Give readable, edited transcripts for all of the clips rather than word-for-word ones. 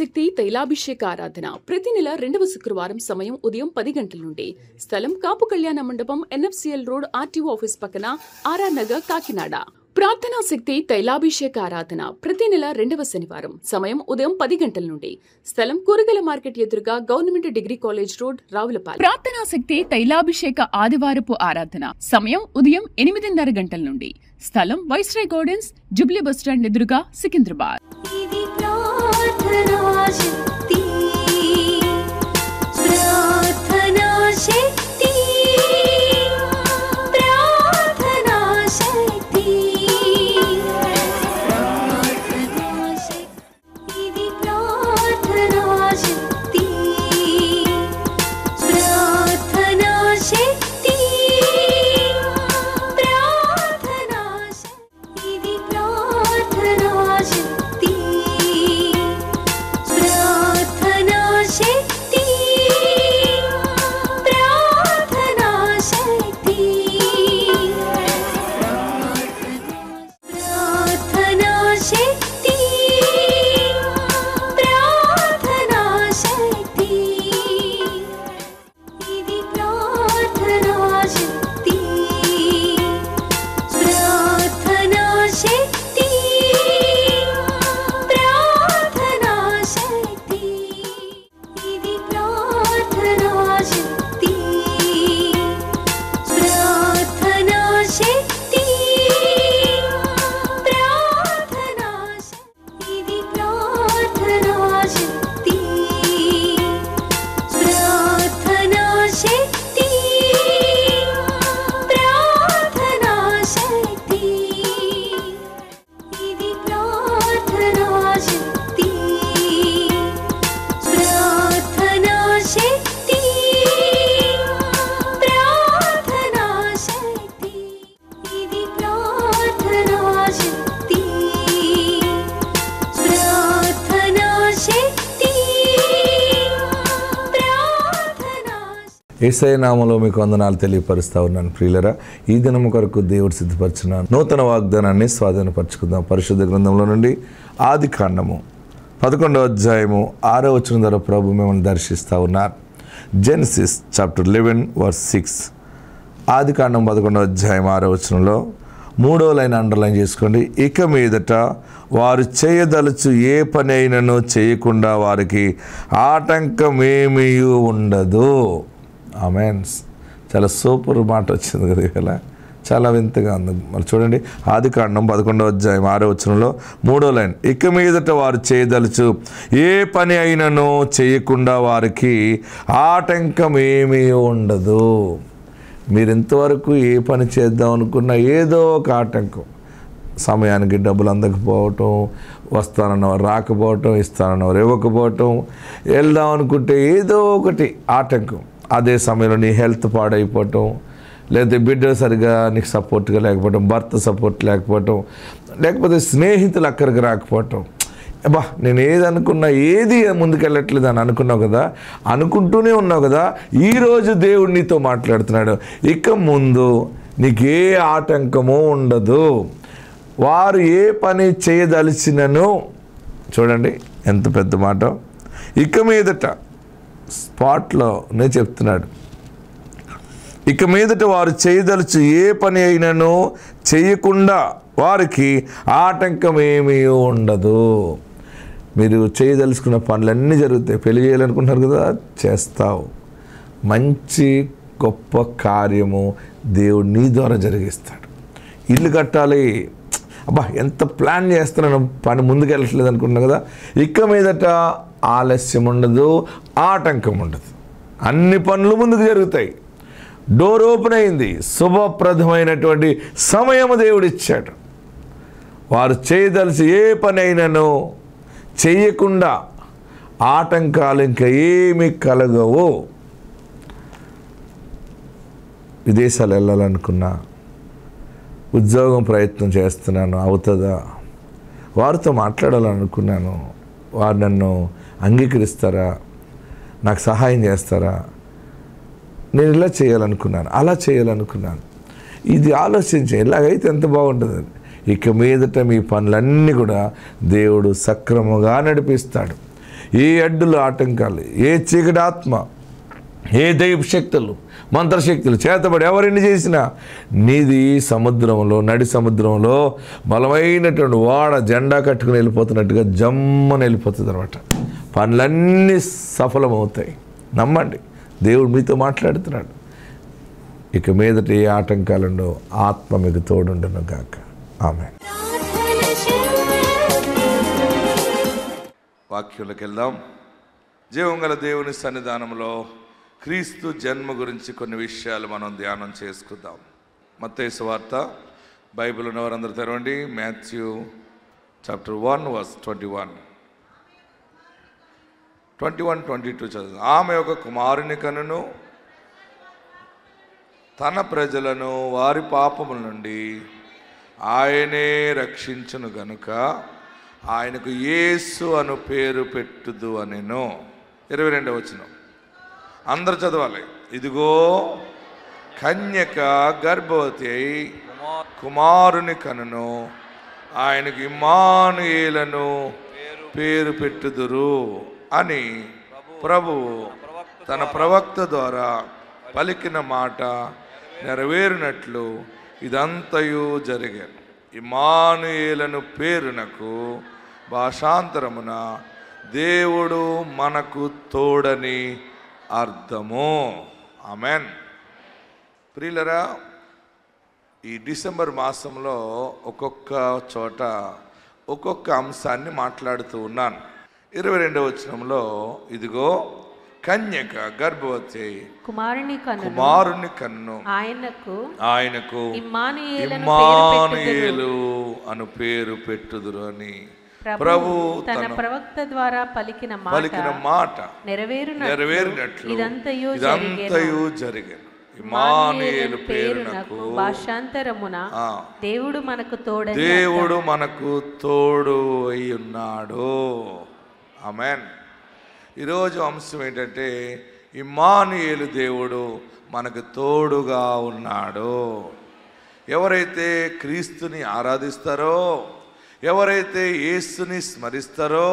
శక్తి తైలాభిషేక ఆరాధన ప్రతి నెల 2వ శుక్రవారం సమయం ఉదయం 10 గంటల నుండి. స్థలం కాపు కళ్యాణ మండపం, NFCL రోడ్, RTO ఆఫీస్ పక్కన, RR నగర్, కాకినాడ. ప్రార్థనా శక్తి తైలాభిషేక ఆరాధన ప్రతి నెల 2వ శనివారం సమయం ఉదయం 10 గంటల నుండి. స్థలం కూరగాయల మార్కెట్ ఎదురుగా, government degree college road, Ravulapalem. ప్రార్థనా శక్తి తైలాభిషేక ఆదివారపు ఆరాధన సమయం ఉదయం 8:30 గంటల నుండి. స్థలం వైస్రాయ్ గార్డెన్స్, జుబ్లీ బస్టాండ్ ఎదురుగా, సికింద్రాబాద్. యేసయ్య నామములో మీకు వందనాలు తెలియపరుస్తూ ఉన్నాను ప్రియులరా. ఈ దినము కొరకు దేవుడు సిద్ధపరిచిన నూతన వాగ్దానాన్ని స్వాధీనపరచుకుందాం. పరిశుద్ధ గ్రంథంలో నుండి ఆదికాండము 11వ అధ్యాయము 6వ వచనం ద్వారా ప్రభు మిమ్మల్ని దర్శిస్తూ ఉన్నారు. Genesis chapter 11 verse 6. ఆదికాండం 11వ అధ్యాయం 6వ వచనంలో 3వ లైన్ అండర్లైన్ చేసుకోండి. ఇక మీదట వారు చేయదలుచు ఏ పని అయినను చేయకుండా వారికి ఆటంకమేమీ ఉండదు. ఆమెన్స్. చాలా సూపర్ మాట వచ్చింది కదా ఇవాళ, చాలా వింతగా ఉంది. మరి చూడండి, ఆదికాండం 11వ అధ్యాయం 6వ వచనంలో 3వ లైన్, ఇక మీదట వారు చేయదలుచు ఏ పని అయినను చేయకుండా వారికి ఆటంకం ఏమీ ఉండదు. మీరు ఇంతవరకు ఏ పని చేద్దాం అనుకున్నా ఏదో ఒక ఆటంకం, సమయానికి డబ్బులు అందకపోవటం, వస్తానన్నవారు రాకపోవటం, ఇస్తానన్నవారు ఇవ్వకపోవటం, వెళ్దాం అనుకుంటే ఏదో ఒకటి ఆటంకం. అదే సమయంలో నీ హెల్త్ పాడైపోవటం, లేకపోతే బిడ్డ సరిగా నీకు సపోర్ట్గా లేకపోవటం, భర్త సపోర్ట్ లేకపోవటం, లేకపోతే స్నేహితులు అక్కడికి రాకపోవటం. అబ్బా నేను ఏది అనుకున్నా ఏది ముందుకెళ్ళట్లేదు అని అనుకున్నావు కదా, అనుకుంటూనే ఉన్నావు కదా. ఈరోజు దేవుడు నీతో మాట్లాడుతున్నాడు. ఇక ముందు నీకు ఏ ఆటంకమూ ఉండదు. వారు ఏ పని చేయదలిచినను, చూడండి ఎంత పెద్ద మాట, ఇక మీదట స్పాట్లోనే చెప్తున్నాడు. ఇక మీదట వారు చేయదలుచు ఏ పని అయినను చేయకుండా వారికి ఆటంకం ఏమీ ఉండదు. మీరు చేయదలుచుకున్న పనులన్నీ జరుగుతాయి. పెళ్లి చేయాలనుకుంటున్నారు కదా, చేస్తావు. మంచి గొప్ప కార్యము దేవుడు నీ ద్వారా జరిగిస్తాడు. ఇల్లు కట్టాలి, అబ్బా ఎంత ప్లాన్ చేస్తున్నాను, పని ముందుకెళ్ళట్లేదు అనుకుంటున్నావు కదా, ఇక మీదట ఆలస్యం ఉండదు, ఆటంకం ఉండదు. అన్ని పనులు ముందుకు జరుగుతాయి. డోర్ ఓపెన్ అయింది. శుభప్రదమైనటువంటి సమయము దేవుడిచ్చాడు. వారు చేయదలిసి ఏ పని అయినను చేయకుండా ఆటంకాలు ఇంకా ఏమీ కలగవు. విదేశాలు వెళ్ళాలనుకున్నా, ఉద్యోగం ప్రయత్నం చేస్తున్నాను, అవుతుందా, వారితో మాట్లాడాలనుకున్నాను, వారు నన్ను అంగీకరిస్తారా, నాకు సహాయం చేస్తారా, నేను ఇలా చేయాలనుకున్నాను, అలా చేయాలనుకున్నాను, ఇది ఆలోచించి ఇలాగైతే ఎంత బాగుంటుంది. ఇక మీదట మీ పనులన్నీ కూడా దేవుడు సక్రమంగా నడిపిస్తాడు. ఏ అడ్డులు ఆటంకాలు, ఏ చీకటి ఆత్మ, ఏ దైవ శక్తులు, మంత్రశక్తులు చేతబడి ఎవరిని చేసినా నీది సముద్రంలో, నడి సముద్రంలో బలమైనటువంటి వాడ జెండా కట్టుకుని వెళ్ళిపోతున్నట్టుగా జమ్మని వెళ్ళిపోతుంది అనమాట. పనులన్నీ సఫలమవుతాయి. నమ్మండి, దేవుడు మీతో మాట్లాడుతున్నాడు. ఇక మీదట ఏ ఆటంకాలుండో, ఆత్మ మీకు తోడుండును గాక. ఆమేన్. వాక్యంలోకి వెళ్దాం. జీవం గల దేవుని సన్నిధానంలో క్రీస్తు జన్మ గురించి కొన్ని విషయాలు మనం ధ్యానం చేసుకుందాం. మత్తయి సువార్త బైబిల్ ఉన్నవారందరూ తెరవండి. మాథ్యూ చాప్టర్ 1 వర్స్ 21, 22 చదువు. ఆమె ఒక కుమారుని కనును, తన ప్రజలను వారి పాపముల నుండి ఆయనే రక్షించును గనుక ఆయనకు యేసు అను పేరు పెట్టుదు అనెను. 22వ వచనం అందరు చదవాలి. ఇదిగో కన్యక గర్భవతి అయి కుమారుని కనును, ఆయనకు ఇమ్మానుయేలను పేరు పెట్టుదురు అని ప్రభువు తన ప్రవక్త ద్వారా పలికిన మాట నెరవేరినట్లు ఇదంతయు జరిగాను. ఇమ్మానుయేలను పేరునకు భాషాంతరమున దేవుడు మనకు తోడని అర్థము. ఆమెన్. ప్రియులరా, ఈ డిసెంబర్ మాసంలో ఒక్కొక్క చోట ఒక్కొక్క అంశాన్ని మాట్లాడుతూ ఉన్నాను. 22వ వచనంలో ఇదిగో కన్యక గర్భవతి కుమారుని కన్ను, ఆయనకు ఇమ్మానుయేలు అను పేరు పెట్టుదురు అని ప్రభు తన ప్రవక్త ద్వారా పలికిన మాట నెరవేరినట్లు ఇదంతయు జరిగాను. ఇమ్మానుయేలు పేరునకు భాషాంతరమున దేవుడు మనకు తోడు అయి ఉన్నాడు. ఆమేన్. ఈరోజు అంశం ఏంటంటే ఇమ్మానుయేలు దేవుడు మనకు తోడుగా ఉన్నాడు. ఎవరైతే క్రీస్తుని ఆరాధిస్తారో, ఎవరైతే యేసుని స్మరిస్తారో,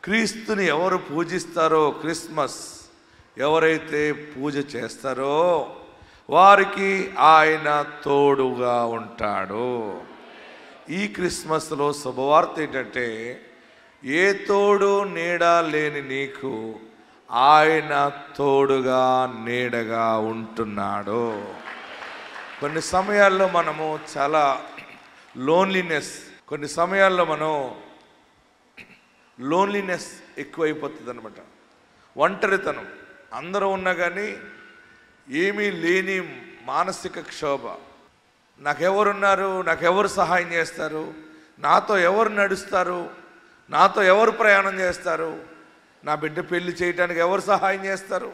క్రీస్తుని ఎవరు పూజిస్తారో, క్రిస్మస్ ఎవరైతే పూజ చేస్తారో వారికి ఆయన తోడుగా ఉంటాడు. ఈ క్రిస్మస్లో శుభవార్త ఏంటంటే ఏ తోడు నీడ లేని నీకు ఆయన తోడుగా నీడగా ఉంటున్నాడు. కొన్ని సమయాల్లో మనము చాలా కొన్ని సమయాల్లో మనం లోన్లీనెస్ ఎక్కువైపోతుంది అనమాట. ఒంటరితనం, అందరూ ఉన్నా కానీ ఏమీ లేని మానసిక క్షోభ. నాకెవరున్నారు, నాకెవరు సహాయం చేస్తారు, నాతో ఎవరు నడుస్తారు, నాతో ఎవరు ప్రయాణం చేస్తారు, నా బిడ్డ పెళ్లి చేయడానికి ఎవరు సహాయం చేస్తారు,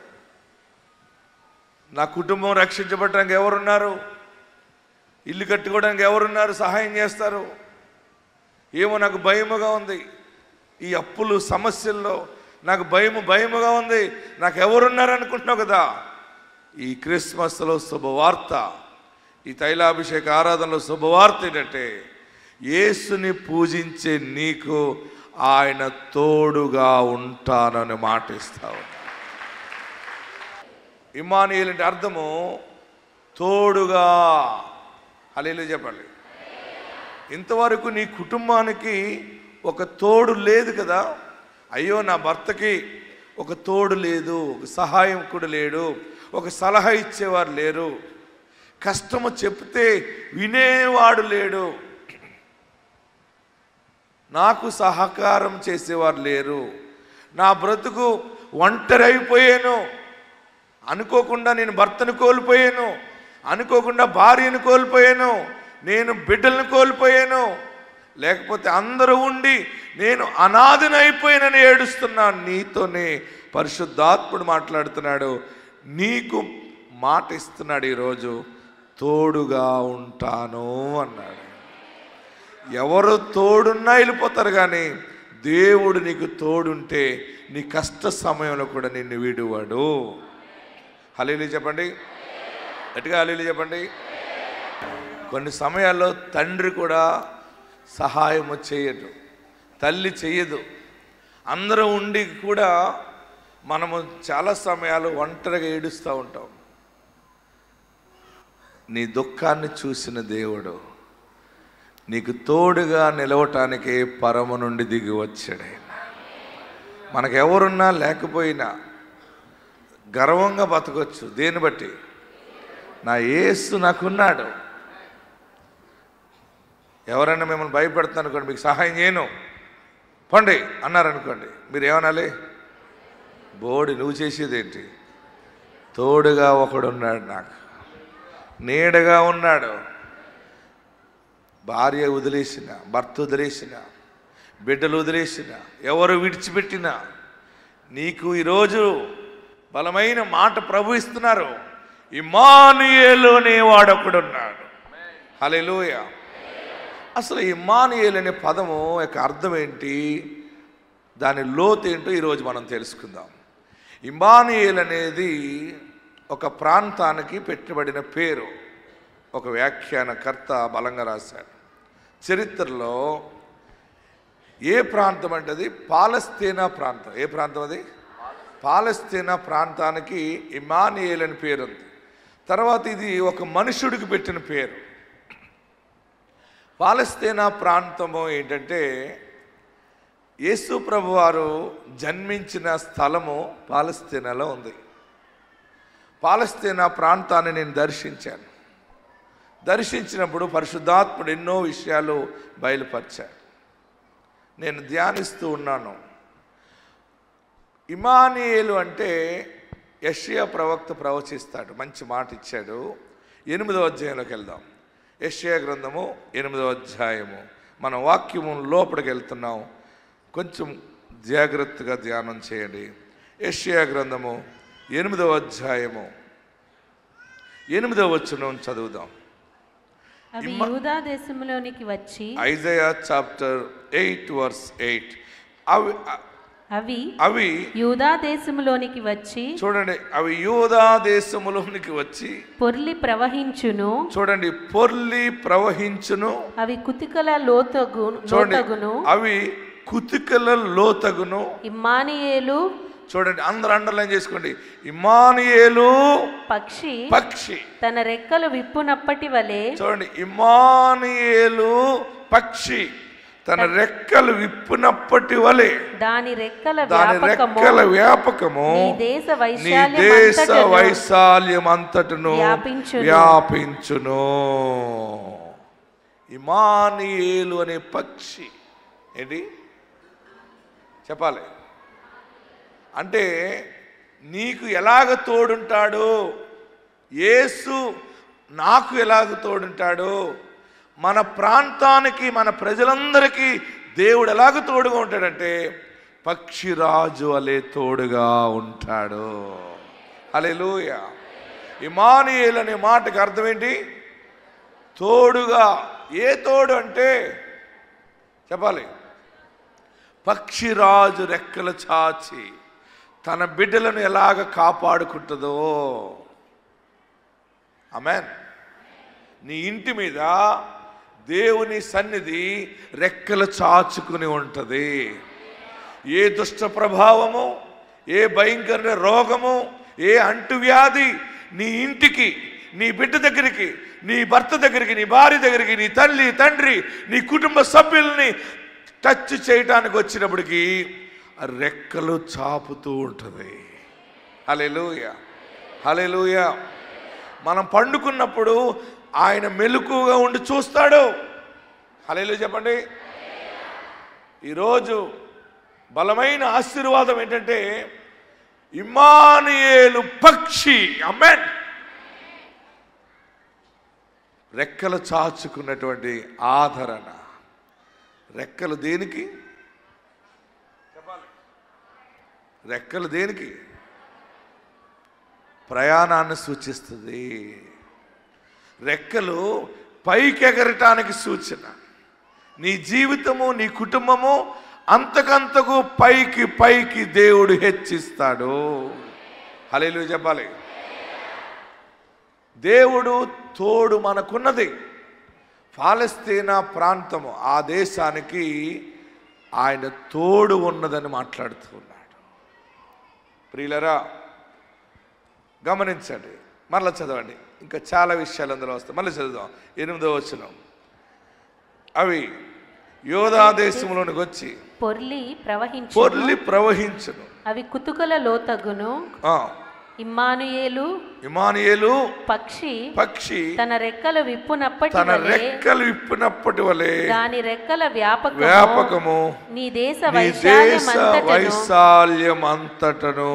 నా కుటుంబం రక్షించబడడానికి ఎవరున్నారు, ఇల్లు కట్టుకోవడానికి ఎవరున్నారు సహాయం చేస్తారు, ఏమో నాకు భయముగా ఉంది, ఈ అప్పులు సమస్యల్లో నాకు భయముగా ఉంది, నాకు ఎవరున్నారు అనుకుంటున్నావు కదా. ఈ క్రిస్మస్లో శుభవార్త, ఈ తైలాభిషేక ఆరాధనలో శుభవార్త ఏంటంటే యేసుని పూజించే నీకు ఆయన తోడుగా ఉంటానని మాట ఇస్తావు. ఇమ్మానుయేలు అంటే అర్థము తోడుగా. హల్లెలూయా చెప్పండి. ఇంతవరకు నీ కుటుంబానికి ఒక తోడు లేదు కదా. అయ్యో నా భర్తకి ఒక తోడు లేదు, ఒక సహాయకుడు లేడు, ఒక సలహా ఇచ్చేవారు లేరు, కష్టము చెప్తే వినేవాడు లేడు, నాకు సహకారం చేసేవారు లేరు, నా బ్రతుకు ఒంటరి అయిపోయాను, అనుకోకుండా నేను భర్తను కోల్పోయాను, అనుకోకుండా భార్యను కోల్పోయాను, నేను బిడ్డలను కోల్పోయాను, లేకపోతే అందరూ ఉండి నేను అనాథనైపోయానని ఏడుస్తున్నాను. నీతోనే పరిశుద్ధాత్ముడు మాట్లాడుతున్నాడు, నీకు మాట ఇస్తున్నాడు ఈరోజు, తోడుగా ఉంటాను అన్నాడు. ఎవరు తోడున్నా వెళ్ళిపోతారు, కానీ దేవుడు నీకు తోడుంటే నీ కష్ట సమయంలో కూడా నిన్ను విడువాడు. హల్లెలూయా చెప్పండి, గట్టిగా హల్లెలూయా చెప్పండి. కొన్ని సమయాల్లో తండ్రి కూడా సహాయము చేయడు, తల్లి చెయ్యదు, అందరూ ఉండి కూడా మనము చాలా సమయాలు ఒంటరిగా ఏడుస్తూ ఉంటాం. నీ దుఃఖాన్ని చూసిన దేవుడు నీకు తోడుగా నిలవటానికి పరము నుండి దిగి వచ్చాడు. మనకు ఎవరున్నా లేకపోయినా గర్వంగా బతకొచ్చు. దేన్ని బట్టి? నా యేసు నాకున్నాడు. ఎవరైనా మిమ్మల్ని భయపెడుతున్నారు అనుకోండి, మీకు సహాయం చేయను పండి అన్నారనుకోండి, మీరు ఏమనాలి? బోడి నువ్వు చేసేదేంటి? తోడుగా ఒకడున్నాడు, నాకు నీడగా ఉన్నాడు. భార్య వదిలేసిన, భర్త వదిలేసిన, బిడ్డలు వదిలేసిన, ఎవరు విడిచిపెట్టినా నీకు ఈరోజు బలమైన మాట ప్రభు ఇస్తున్నారు. ఇమ్మానుయేలు అనేవాడు ఒకడున్నాడు. హల్లెలూయా. అసలు ఇమ్మానుయేలు అనే పదము యొక్క అర్థం ఏంటి, దాని లోతు ఏంటో ఈరోజు మనం తెలుసుకుందాం. ఇమ్మానుయేలు అనేది ఒక ప్రాంతానికి పెట్టబడిన పేరు. ఒక వ్యాఖ్యానకర్త బలంగా రాశాడు. చరిత్రలో ఏ ప్రాంతం అంటే అది పాలస్తీనా ప్రాంతం. ఏ ప్రాంతం అది? పాలస్తీనా ప్రాంతానికి ఇమ్మానుయేలు అని పేరు ఉంది. తర్వాత ఇది ఒక మనుషుడికి పెట్టిన పేరు. పాలస్తీనా ప్రాంతము ఏంటంటే యేసు ప్రభు వారు జన్మించిన స్థలము పాలస్తీనాలో ఉంది. పాలస్తీనా ప్రాంతాన్ని నేను దర్శించినప్పుడు పరిశుద్ధాత్ముడు ఎన్నో విషయాలు బయలుపరిచాడు. నేను ధ్యానిస్తూ ఉన్నాను. ఇమ్మానుయేలు అంటే యెషయా ప్రవక్త ప్రవచిస్తాడు. మంచి మాట ఇచ్చాడు. 8వ అధ్యాయంలోకి వెళ్దాం. యెషయా గ్రంథము 8వ అధ్యాయము. మనం వాక్యము లోపలికి వెళ్తున్నాం. కొంచెం జాగ్రత్తగా ధ్యానం చేయండి. యెషయా గ్రంథము 8వ అధ్యాయము 8వ వచనం చదువుదాం. అవి యూదా దేశంలోనికి వచ్చి, ఐజయా చాప్టర్ 8 వర్స్ 8. అవి యూదా దేశంలోనికి వచ్చి, చూడండి, అవి యూదా దేశములోనికి వచ్చి పొర్లి ప్రవహించును. చూడండి, పొర్లి ప్రవహించును. అవి కుతికల లోతగును. అవి కుతికల లోతగును. ఇమ్మానుయేలు, చూడండి, అందరూ అండర్లైన్ చేసుకోండి. ఇమ్మానుయేలు పక్షి తన రెక్కలు విప్పునప్పటి వలె. చూడండి, ఇమ్మానుయేలు పక్షి తన రెక్కలు విప్పునప్పటి వలె దాని రెక్కల వ్యాపకము నీ దేశ వైశాల్యం అంతటను వ్యాపించును. ఇమ్మానుయేలు అనే పక్షి ఏంటి చెప్పాలి అంటే, నీకు ఎలాగ తోడుంటాడు, యేసు నాకు ఎలాగ తోడుంటాడు, మన ప్రాంతానికి మన ప్రజలందరికీ దేవుడు ఎలాగ తోడుగా ఉంటాడంటే పక్షిరాజు అలే తోడుగా ఉంటాడు. హల్లెలూయా. ఇమ్మానుయేలు అనే మాటకి అర్థం ఏంటి? తోడుగా. ఏ తోడు అంటే చెప్పాలి, పక్షిరాజు రెక్కలు చాచి తన బిడ్డలను ఎలాగ కాపాడుకుంటుందో. ఆమేన్. నీ ఇంటి మీద దేవుని సన్నిధి రెక్కలు చాచుకుని ఉంటుంది. ఏ దుష్ట ప్రభావము, ఏ భయంకర రోగము, ఏ అంటువ్యాధి నీ ఇంటికి, నీ బిడ్డ దగ్గరికి, నీ భర్త దగ్గరికి, నీ భార్య దగ్గరికి, నీ తల్లి తండ్రి, నీ కుటుంబ సభ్యుల్ని టచ్ చేయడానికి వచ్చినప్పటికీ రెక్కలు చాపుతూ ఉంటుంది. హల్లెలూయా, హల్లెలూయా. మనం పండుకున్నప్పుడు ఆయన మెలకువగా ఉండి చూస్తాడు. హల్లెలూయా చెప్పండి. ఈరోజు బలమైన ఆశీర్వాదం ఏంటంటే ఇమ్మానుయేలు పక్షి. ఆమేన్. రెక్కలు చాచుకున్నటువంటి ఆదరణ. రెక్కలు దేనికి చెప్పాలి? రెక్కలు దేనికి? ప్రయాణాన్ని సూచిస్తుంది. రెక్కలు పైకి ఎగరటానికి సూచన. నీ జీవితము, నీ కుటుంబము అంతకంతకు పైకి పైకి దేవుడు హెచ్చిస్తాడు. హల్లెలూయా చెప్పాలి. దేవుడు తోడు మనకున్నది. పాలస్తీనా ప్రాంతము, ఆ దేశానికి ఆయన తోడు ఉన్నదని మాట్లాడుతూ ఉన్నాడు. ప్రియులరా గమనించండి, మరలా చదవండి, ఇంకా చాలా విషయాలు అందులో వస్తాయి. మళ్ళీ చదువుదాం 8వ వచనం. అవి యోధా దేశంలోనికి వచ్చి పొర్లి ప్రవహించును. అవి కుతుకల లోతగును. ఇమ్మానుయేలు పక్షి తన రెక్కలు విప్పినప్పటి వలె దాని రెక్కల వ్యాపకము నీ దేశ వైశాల్యం అంతటను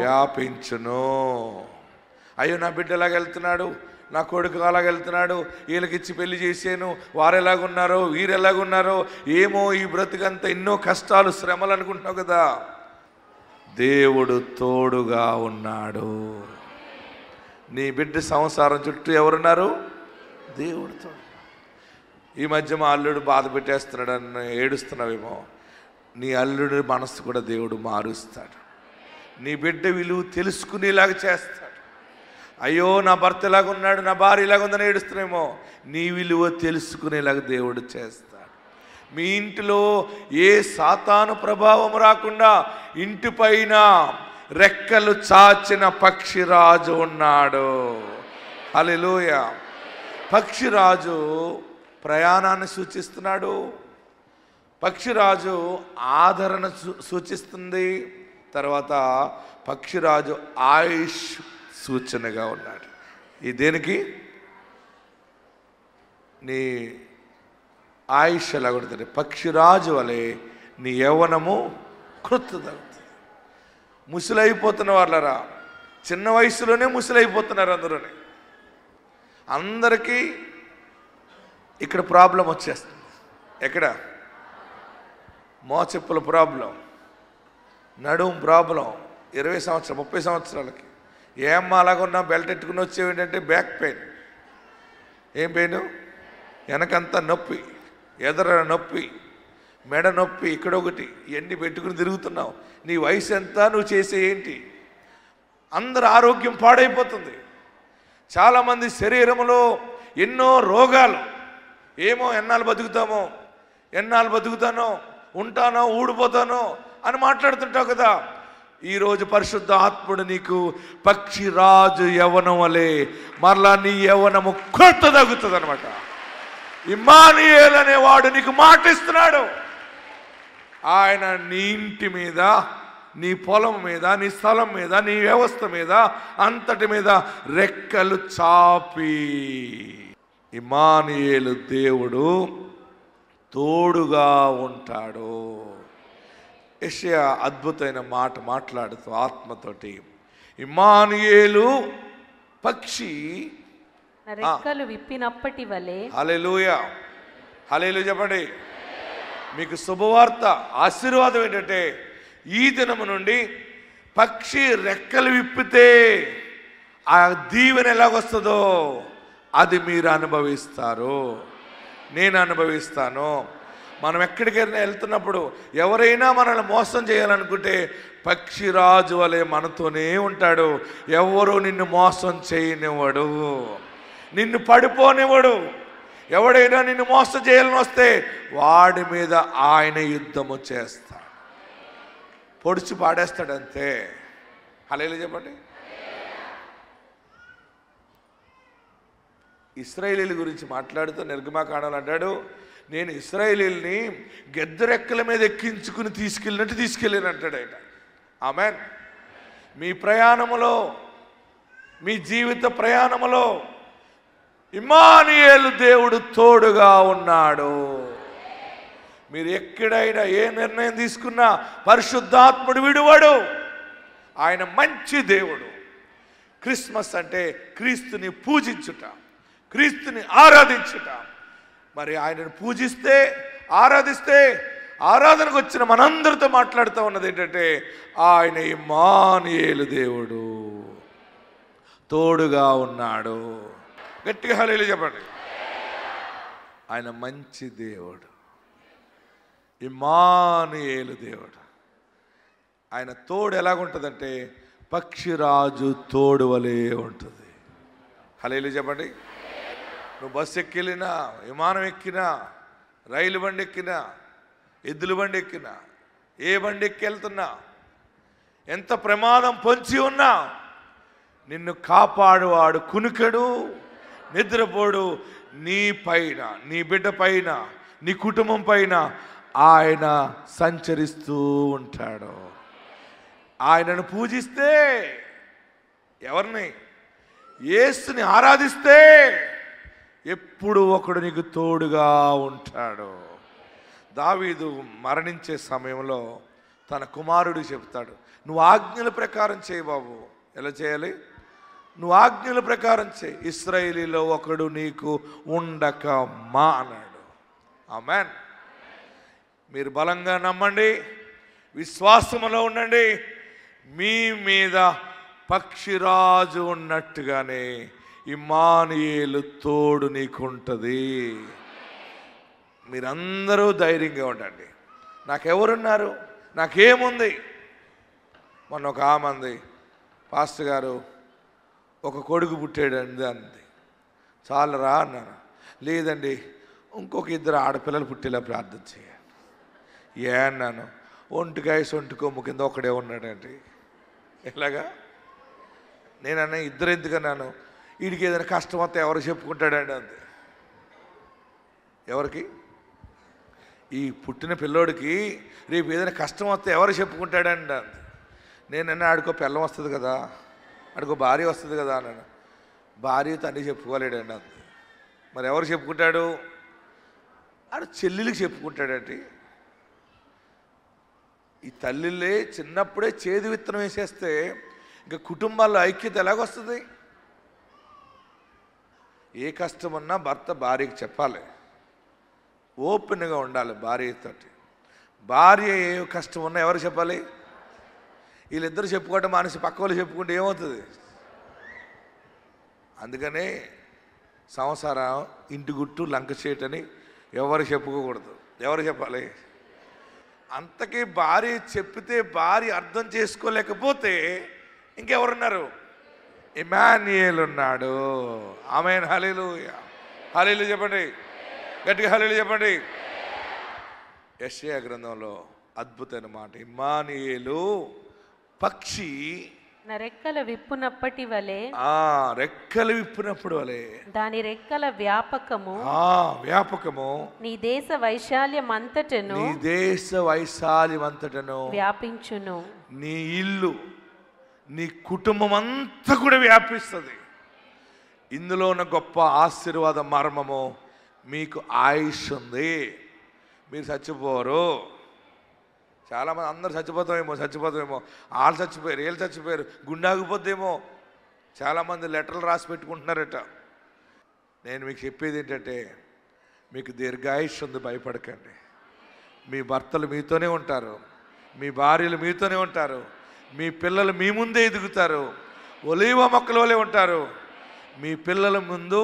వ్యాపించును. అయ్యో, నా బిడ్డ ఎలాగెళ్తున్నాడు, నా కొడుకు అలాగెళ్తున్నాడు, వీళ్ళకిచ్చి పెళ్లి చేసాను, వారు ఎలాగున్నారో వీరు ఎలాగున్నారో ఏమో, ఈ బ్రతుకంతా ఎన్నో కష్టాలు శ్రమలు అనుకుంటున్నావు కదా. దేవుడు తోడుగా ఉన్నాడు. నీ బిడ్డ సంసారం చుట్టూ ఎవరున్నారు? దేవుడు తోడు. ఈ మధ్య మా అల్లుడు బాధ పెట్టేస్తున్నాడని ఏడుస్తున్నావేమో, నీ అల్లుడి మనసు కూడా దేవుడు మారుస్తాడు. నీ బిడ్డ విలువ తెలుసుకునేలాగా చేస్తాడు. అయ్యో, నా భర్త ఇలాగున్నాడు, నా భార్య ఇలాగుందని ఏడుస్తున్నామేమో, నీ విలువ తెలుసుకునేలాగా దేవుడు చేస్తాడు. మీ ఇంటిలో ఏ సాతాను ప్రభావం రాకుండా ఇంటిపైన రెక్కలు చాచిన పక్షిరాజు ఉన్నాడు. హల్లెలూయా. పక్షిరాజు ప్రయాణాన్ని సూచిస్తున్నాడు. పక్షిరాజు ఆదరణ సూచిస్తుంది. తర్వాత పక్షిరాజు ఆయుష్ సూచనగా ఉన్నాడు. ఈ దేనికి? నీ ఆయుష్ ఎలా కొడుతుంది? పక్షిరాజు వలె నీ యవ్వనము కృతదవుతుంది. ముసలైపోతున్న వాళ్ళరా, చిన్న వయసులోనే ముసలైపోతున్నారు అందరూనే. అందరికీ ఇక్కడ ప్రాబ్లం వచ్చేస్తుంది. ఎక్కడ? మోచెప్పుల ప్రాబ్లం, నడుము ప్రాబ్లం. 20 సంవత్సరాలు 30 సంవత్సరాలకి ఏమ్మా అలాగున్నా బెల్ట్ ఎట్టుకుని వచ్చేవి ఏంటంటే బ్యాక్ పెయిన్. ఏం పెయిన్? వెనకంతా నొప్పి, ఎదర నొప్పి, మెడ నొప్పి, ఇక్కడొకటి, ఇవన్నీ పెట్టుకుని తిరుగుతున్నావు. నీ వయసు ఎంత, నువ్వు చేసే ఏంటి? అందరు ఆరోగ్యం పాడైపోతుంది. చాలామంది శరీరంలో ఎన్నో రోగాలు. ఏమో ఎన్నాళ్ళు బతుకుతానో, ఉంటానో, ఊడిపోతానో అని మాట్లాడుతుంటావు కదా. ఈరోజు పరిశుద్ధ ఆత్ముడు నీకు పక్షిరాజు యవ్వనం వలె మరలా నీ యవ్వనము కొత్త తగ్గుతుంది అనమాట. ఇమ్మానుయేలు అనేవాడు నీకు మాటిస్తున్నాడు. ఆయన నీ ఇంటి మీద, నీ పొలం మీద, నీ స్థలం మీద, నీ వ్యవస్థ మీద, అంతటి మీద రెక్కలు చాపి ఇమ్మానుయేలు దేవుడు తోడుగా ఉంటాడు. యెషయా అద్భుతమైన మాట మాట్లాడుతూ ఆత్మతోటి, ఇమ్మానుయేలు పక్షి రెక్కలు విప్పినప్పటి వలె. హల్లెలూయా, హల్లెలూయా చెప్పండి. మీకు శుభవార్త, ఆశీర్వాదం ఏంటంటే ఈ దినము నుండి పక్షి రెక్కలు విప్పితే ఆ దీవెన ఎలాగొస్తుందో అది మీరు అనుభవిస్తారు, నేను అనుభవిస్తాను. మనం ఎక్కడికైనా వెళ్తున్నప్పుడు ఎవరైనా మనల్ని మోసం చేయాలనుకుంటే పక్షిరాజు వలె మనతోనే ఉంటాడు. ఎవరు నిన్ను మోసం చేయనివ్వడు, నిన్ను పడిపోనివ్వడు. ఎవడైనా నిన్ను మోసం చేయాలని వస్తే వాడి మీద ఆయన యుద్ధము చేస్తాడు, పొడిచి పాడేస్తాడు అంతే. హల్లెలూయా చెప్పండి. ఇశ్రాయేలీల గురించి మాట్లాడుతూ నిర్గమాకాండలో అంటాడు, నేను ఇశ్రాయేలీల్ని గెద్దరెక్కల మీద ఎక్కించుకుని తీసుకెళ్ళినట్టు తీసుకెళ్ళాను అంటాడు ఆయన. ఆమేన్. మీ ప్రయాణములో, మీ జీవిత ప్రయాణములో ఇమ్మానుయేలు దేవుడు తోడుగా ఉన్నాడు. మీరు ఎక్కడైనా ఏ నిర్ణయం తీసుకున్నా పరిశుద్ధాత్ముడు విడువడు. ఆయన మంచి దేవుడు. క్రిస్మస్ అంటే క్రీస్తుని పూజించుట, క్రీస్తుని ఆరాధించుట. మరి ఆయనను పూజిస్తే, ఆరాధిస్తే, ఆరాధనకు వచ్చిన మనందరితో మాట్లాడుతూ ఉన్నది ఏంటంటే ఆయన ఇమ్మానుయేలు దేవుడు తోడుగా ఉన్నాడు. గట్టిగా హల్లెలూయా చెప్పండి. ఆయన మంచి దేవుడు, ఇమ్మానుయేలు దేవుడు. ఆయన తోడు ఎలాగుంటుందంటే పక్షిరాజు తోడు వలె ఉంటుంది. హల్లెలూయా చెప్పండి. నువ్వు బస్సు ఎక్కినా, విమానం ఎక్కినా, రైలు బండి ఎక్కినా, ఎద్దుల బండి ఎక్కినా, ఏ బండి ఎక్కి వెళ్తున్నా, ఎంత ప్రమాదం పొంచి ఉన్నా నిన్ను కాపాడువాడు కునుకడు, నిద్రపోడు. నీ పైన, నీ బిడ్డ పైన, నీ కుటుంబం పైన ఆయన సంచరిస్తూ ఉంటాడు. ఆయనను పూజిస్తే, ఎవరిని? యేసుని ఆరాధిస్తే ఎప్పుడు ఒకడు నీకు తోడుగా ఉంటాడు. దావీదు మరణించే సమయంలో తన కుమారుడు చెప్తాడు, నువ్వు ఆజ్ఞల ప్రకారం చేయి బాబు. ఎలా చేయాలి? నువ్వు ఆజ్ఞల ప్రకారం చేయి, ఇశ్రాయేలీలో ఒకడు నీకు ఉండక మా అన్నాడు. ఆమేన్. మీరు బలంగా నమ్మండి, విశ్వాసములో ఉండండి. మీ మీద పక్షిరాజు ఉన్నట్టుగానే ఇమ్మానుయేలు తోడు నీకుంటుంది. మీరందరూ ధైర్యంగా ఉండండి. నాకెవరున్నారు, నాకేముంది? మొన్న ఒక ఆమంది, పాస్టర్ గారు ఒక కొడుకు పుట్టాడండి అంది. చాలరా అన్నాను. లేదండి, ఇంకొక 2 ఆడపిల్లలు పుట్టేలా ప్రార్థన చేయండి. ఏ అన్నాను. ఒంటికాయ సొంటి కొమ్ము కింద ఒకడే ఉన్నాడండి. ఎలాగా? నేనన్నా 2 ఎందుకన్నాను. వీడికి ఏదైనా కష్టం వస్తే ఎవరు చెప్పుకుంటాడండి అంది. ఎవరికి? ఈ పుట్టిన పిల్లోడికి రేపు ఏదైనా కష్టం వస్తే ఎవరు చెప్పుకుంటాడండి అంది. నేనన్నా ఆడికో పిల్లం వస్తుంది కదా, ఆడికో భార్య వస్తుంది కదా అన్నాను. భార్య తండ్రి చెప్పుకోలేడండి అంది. మరి ఎవరు చెప్పుకుంటాడు? ఆడు చెల్లెలికి చెప్పుకుంటాడండి. ఈ తల్లిళ్ళే చిన్నప్పుడే చేదు విత్తనం వేసేస్తే ఇంకా కుటుంబాల్లో ఐక్యత ఎలాగొస్తుంది? ఏ కష్టమున్నా భర్త భార్యకి చెప్పాలి, ఓపెన్గా ఉండాలి భార్యతోటి. భార్య ఏ కష్టం ఉన్నా ఎవరు చెప్పాలి? వీళ్ళిద్దరు చెప్పుకోవటం మానేసి పక్క వాళ్ళు చెప్పుకుంటే ఏమవుతుంది? అందుకనే సంసారం ఇంటి గుట్టు లంక చేయటని ఎవరు చెప్పుకోకూడదు. ఎవరు చెప్పాలి? అంతకీ భార్య చెప్పితే భార్య అర్థం చేసుకోలేకపోతే ఇంకెవరున్నారు? ఇమ్మాన్యుయేల్ ఉన్నాడు. ఆమేన్. హల్లెలూయా. హల్లెలూయా చెప్పండి, గట్టిగా హల్లెలూయా చెప్పండి. యెషయా గ్రంథంలో అద్భుతమైన మాట, ఇమ్మానుయేలు పక్షి రెక్కలు విప్పునప్పటి వలె, రెక్కలు విప్పినప్పుడు వలె, దాని రెక్కల వ్యాపకము వ్యాపకము నీ దేశ వైశాల్యమంతటను, నీ దేశ వైశాల్యమంతటను వ్యాపించును. నీ ఇల్లు, నీ కుటుంబం అంతా కూడా వ్యాపిస్తుంది. ఇందులో ఉన్న గొప్ప ఆశీర్వాద మర్మము, మీకు ఆయుష్ ఉంది, మీరు చచ్చిపోరు. చాలామంది అందరు చచ్చిపోతామేమో, వాళ్ళు చచ్చిపోయారు, వీళ్ళు చచ్చిపోయారు, గుండె ఆగిపోద్దేమో. చాలామంది లెటర్లు రాసి పెట్టుకుంటున్నారట. నేను మీకు చెప్పేది ఏంటంటే, మీకు దీర్ఘాయుష్ ఉంది, భయపడకండి. మీ భర్తలు మీతోనే ఉంటారు, మీ భార్యలు మీతోనే ఉంటారు, మీ పిల్లలు మీ ముందే ఎదుగుతారు, ఒలీవ మొక్కల వలె ఉంటారు. మీ పిల్లల ముందు,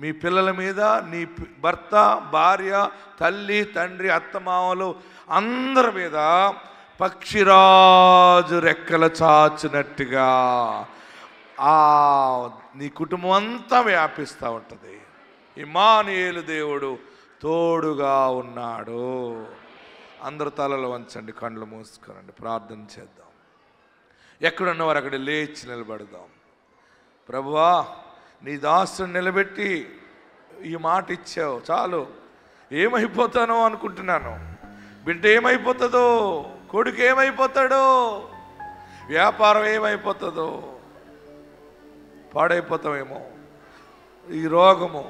మీ పిల్లల మీద నీ భర్త, భార్య, తల్లి, తండ్రి, అత్తమామలు అందరి మీద పక్షిరాజు రెక్కలు చాచినట్టుగా నీ కుటుంబం అంతా వ్యాపిస్తూ ఉంటుంది. ఇమ్మానుయేలు దేవుడు తోడుగా ఉన్నాడు. అందరు తలలు వంచండి, కళ్ళు మూసుకోనండి, ప్రార్థన చేద్దాం. ఎక్కడున్నవారు అక్కడ లేచి నిలబడదాం. ప్రభువా, నీ దాసుని నిలబెట్టి ఈ మాట ఇచ్చావు, చాలు. ఏమైపోతానో అనుకుంటున్నాను, బిడ్డ ఏమైపోతుందో, కొడుకు ఏమైపోతాడో, వ్యాపారం ఏమైపోతుందో, పాడైపోతామేమో, ఈ రోగము,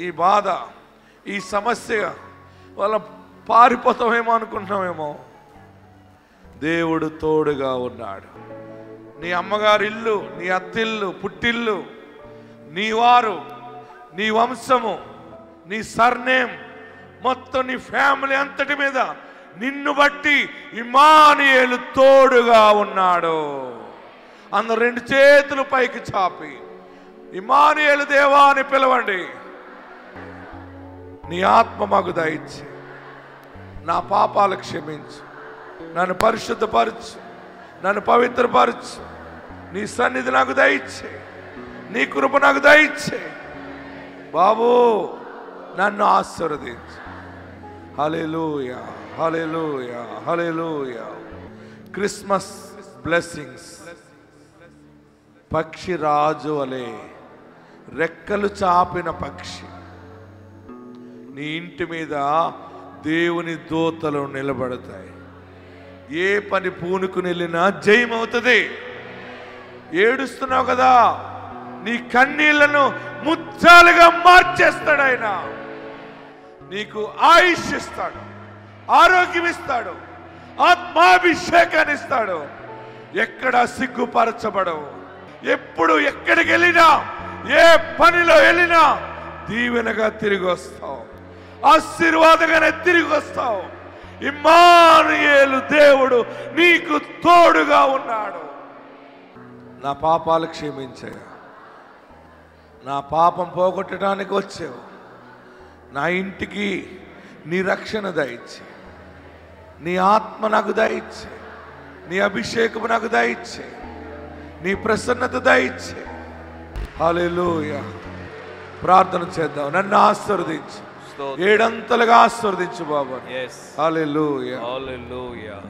ఈ బాధ, ఈ సమస్య వల్ల పారిపోతామేమో అనుకుంటున్నామేమో. దేవుడు తోడుగా ఉన్నాడు. నీ అమ్మగారి ఇల్లు, నీ అత్తిల్లు, పుట్టిల్లు, నీ వారు, నీ వంశము, నీ సర్నేమ్, మొత్తం నీ ఫ్యామిలీ అంతటి మీద నిన్ను బట్టి ఇమ్మానుయేలు తోడుగా ఉన్నాడు. అందరు 2 చేతులు పైకి చాపి ఇమ్మానుయేలు దేవా అని పిలవండి. నీ ఆత్మ మాకు దయచి, నా పాపాలు క్షమించు, నన్ను పరిశుద్ధపరచు, నన్ను పవిత్రపరచు, నీ సన్నిధి నాకు దయచే, నీ కృప నాకు దయచే బాబు, నన్ను ఆశీర్వదించు. Hallelujah. Hallelujah, hallelujah. Christmas blessings. పక్షి రాజు వలె రెక్కలు చాపిన పక్షి నీ ఇంటి మీద దేవుని దూతలు నిలబడతాయి. ఏ పని పూనుకుని వెళ్ళినా జయమవుతుంది. ఏడుస్తున్నావు కదా, నీ కన్నీళ్లను ముత్యాలుగా మార్చేస్తాడు ఆయన. నీకు ఆయుష్ ఇస్తాడు, ఆరోగ్యం ఇస్తాడు, ఆత్మాభిషేకాన్ని ఇస్తాడు. ఎక్కడ సిగ్గుపరచబడవు. ఎప్పుడు ఎక్కడికి వెళ్ళినా, ఏ పనిలో వెళ్ళినా దీవెనగా తిరిగి వస్తావు, ఆశీర్వాదంగానే తిరిగి వస్తావు. ఇమ్మానుయేలు దేవుడు నీకు తోడుగా ఉన్నాడు. నా పాపాలు క్షమించాయా, నా పాపం పోగొట్టడానికి వచ్చావు. నా ఇంటికి నీ రక్షణ దయచే, నీ ఆత్మ నాకు దయచే, నీ అభిషేకం నాకు దయచే, నీ ప్రసన్నత దయచే. హల్లెలూయా. ప్రార్థన చేద్దాం. నన్ను ఆశీర్వదించు, ఏడంతలుగా ఆశీర్వదించు బాబా. Yes. హల్లెలూయా. Hallelujah.